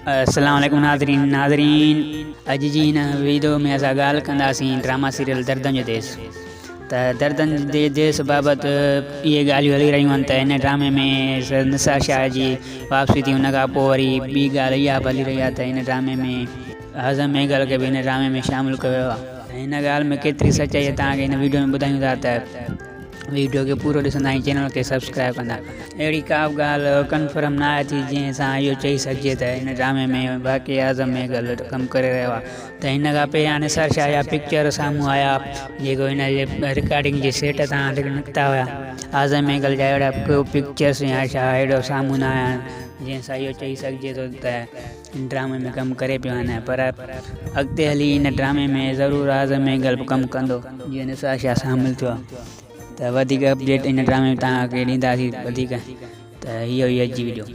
अस्सलाम वालेकुम नाज़रीन अॼु जी हिन वीडियो में असां ॻाल्हि कंदासीं ड्रामा सीरियल दर्दनि जो देश। त दर्दनि जे देश बाबति इहे ॻाल्हियूं हली रहियूं आहिनि त हिन ड्रामे में निसार शाह जी वापसी थी, हुन खां पोइ वरी ॿी ॻाल्हि इहा बि हली रही आहे त हिन ड्रामे में आज़म मेघल खे बि हिन ड्रामे में शामिलु कयो वियो आहे। हिन ॻाल्हि में केतिरी सचाई आहे तव्हांखे हिन वीडियो में ॿुधायूं था त वीडियो खे पूरो ॾिसंदा ऐं चैनल खे सब्सक्राइब कंदा। अहिड़ी का बि ॻाल्हि कंफर्म न आहे थी जंहिं सां इहो चई सघिजे त हिन ड्रामे में बाक़ी आज़म मेघल कमु करे रहियो आहे। त हिन खां पहिरियां निसार शाह जा पिक्चर साम्हूं आया जेको हिन जे रिकॉर्डिंग जे सेट तां निकिता हुआ। आज़म मेघल जा अहिड़ा पिक्चर्स या छा अहिड़ो साम्हूं न आया जंहिं सां इहो चई सघिजे थो त हिन ड्रामे में कमु करे पियो आहिनि, पर अॻिते हली हिन ड्रामे में ज़रूरु आज़म मेघल बि कमु कंदो जीअं निसार शाह शामिलु थियो आहे। त वधीक अपडेट हिन ड्रामे में तव्हांखे ॾींदासीं वधीक। त इहो ई अॼु जी वीडियो।